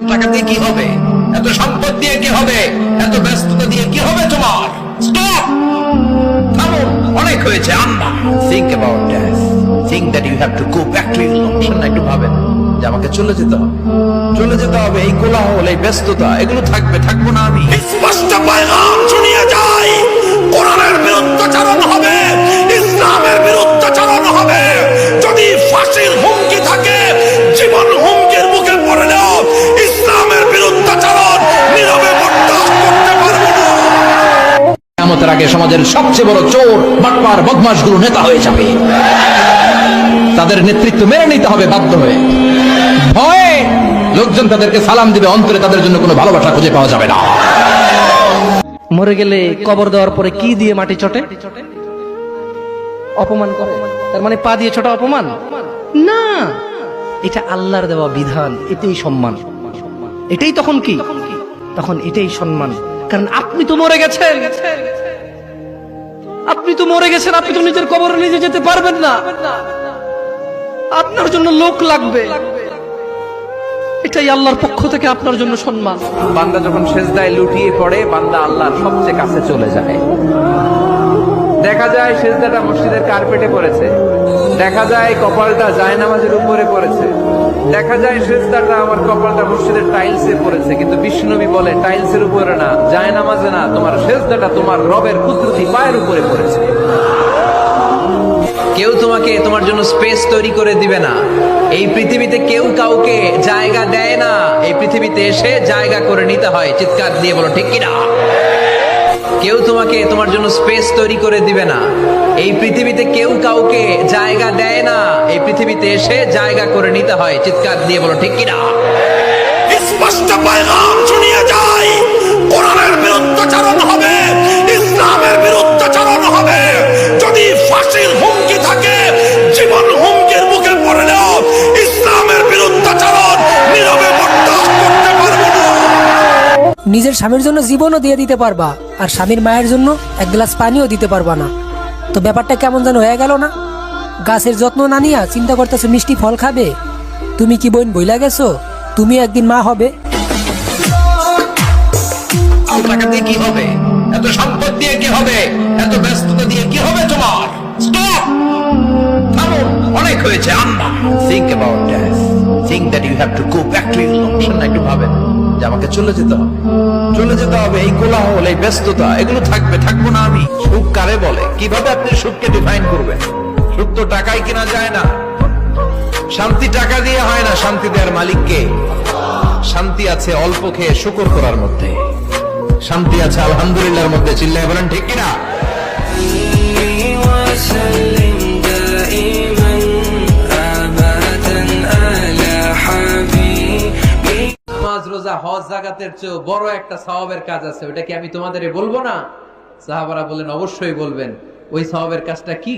টাকা দিয়ে কি হবে? এত সম্পদ দিয়ে কি হবে? এত ব্যস্ততা দিয়ে কি হবে তোমার? স্টপ! থামো, অনেক হয়েছে। আম্মা, think about death. Think that you have to go back to your life. শোন না, একটু ভাবেন যে আমাকে চলে যেতে হবে। চলে যেতে হবে। এই কোলাহল, এই ব্যস্ততা, এগুলো থাকবে, থাকবো না আমি। স্পষ্ট পয়গাম শুনিয়ে যাই, কোরআনের বিরুদ্ধাচরণ হবে, ইসলামের বিরুদ্ধাচরণ হবে। যদি ফাঁসির হুমকি থাকে, জীবন হুমকির মুখে পড়লেও ইসলামের বিরুদ্ধাচরণ নীরবে বরদাস্ত করতে পারবো না। কিয়ামতের আগে সমাজের সবচেয়ে বড় চোর, বাটপার, বদমাশগুলো নেতা হয়ে যাবে। তাদের নেতৃত্ব মেনে নিতে হবে বাধ্য হয়ে। ভয়ে লোকজন তাদেরকে সালাম দিবে, অন্তরে তাদের জন্য কোনো ভালোবাসা খুঁজে পাওয়া যাবে না। মরে গেলে কবর দেওয়ার পরে কি দিয়ে মাটি চটে? অপমান করে। তার মানে পা দিয়ে ছোটা অপমান না, এটা আল্লাহর দেওয়া বিধান, এটাই সম্মান। এটাই তখন কি? তখন এটাই সম্মান। কারণ আপনি তো মরে গেছেন, আপনি তো মরে গেছেন, আপনি তো নিজের কবরে নিজে যেতে পারবেন না, আপনার জন্য লোক লাগবে। এটাই আল্লাহর পক্ষ থেকে আপনার জন্য সম্মান। বান্দা যখন সেজদায় লুটিয়ে পড়ে, বান্দা আল্লাহর সবচেয়ে কাছে চলে যায়। দেখা যায় সেজদাটা মসজিদের কার্পেটে পড়েছে, দেখা যায় কপালটা জায়নামাজের উপরে পড়েছে, দেখা যায় সেজদাটা আমার কপালটা মসজিদের টাইলসে পড়েছে। কিন্তু বিশ্বনবী বলে, টাইলসের উপরে না, জায়নামাজে না, তোমার সেজদাটা তোমার রবের কুদরতি পায়ের উপরে পড়েছে। কেউ তোমাকে তোমার জন্য স্পেস তৈরি করে দিবে না। এই পৃথিবীতে কেউ কাউকে জায়গা দেয় না, এই পৃথিবীতে এসে জায়গা করে নিতে হয়। চিৎকার দিয়ে বলো ঠিক কিনা? কেউ তোমাকে তোমার জন্য স্পেস তৈরি করে দিবে না। এই পৃথিবীতে কেউ কাউকে জায়গা দেয় না, এই পৃথিবীতে এসে জায়গা করে নিতে হয়। চিৎকার দিয়ে বলো ঠিক কিনা? স্পষ্ট পয়গাম শুনিয়ে যাই, কোরআনের বিরুদ্ধাচরণ হবে, ইসলামের বিরুদ্ধাচরণ হবে। যদি ফাঁসির হুমকি থাকে, জীবন হুমকির মুখে পড়লেও ইসলামের বিরুদ্ধাচরণ নীরবে বরদাস্ত করতে পারবো না। নিজের স্বামীর জন্য জীবনও দিয়ে দিতে পারবা, আর স্বামীর মায়ের জন্য এক গ্লাস পানিও দিতে পারবা না। তো ব্যাপারটা কেমন যেন হয়ে গেল না? গাছের যত্ন না নিয়া চিন্তা করতেছো মিষ্টি ফল খাবে। তুমি কি বোন বইলা গেছো তুমি একদিন মা হবে? টাকা দিয়ে কি হবে? এত সম্পদ দিয়ে কি হবে? এত ব্যস্ততা দিয়ে কি হবে তোমার? স্টপ! থামো, অনেক হয়েছে। আম্মা, think about death. Think that you have to go back to your life. শোন না, একটু ভাবেন যে আমাকে চলে যেতে হবে। চলে যেতে হবে। এই কোলাহল, এই ব্যস্ততা, এগুলো থাকবে, থাকবো না আমি। সুখ কারে বলে? কিভাবে আপনি সুখকে ডিফাইন করবেন? সুখ তো টাকায় কিনা যায় না। শান্তি টাকা দিয়ে হয় না, শান্তি দেওয়ার মালিককে। শান্তি আছে অল্প খেয়ে শুকর করার মধ্যে, শান্তি আছে আলহামদুলিল্লাহর মধ্যে। চিল্লায় বলেন ঠিক কিনা? নামাজ, রোজা, হজ, যাকাতের চেয়ে বড় একটা সওয়াবের কাজ আছে, ওটা কি আমি তোমাদের বলবো না? সাহাবারা বললেন অবশ্যই বলবেন। ওই সওয়াবের কাজটা কি?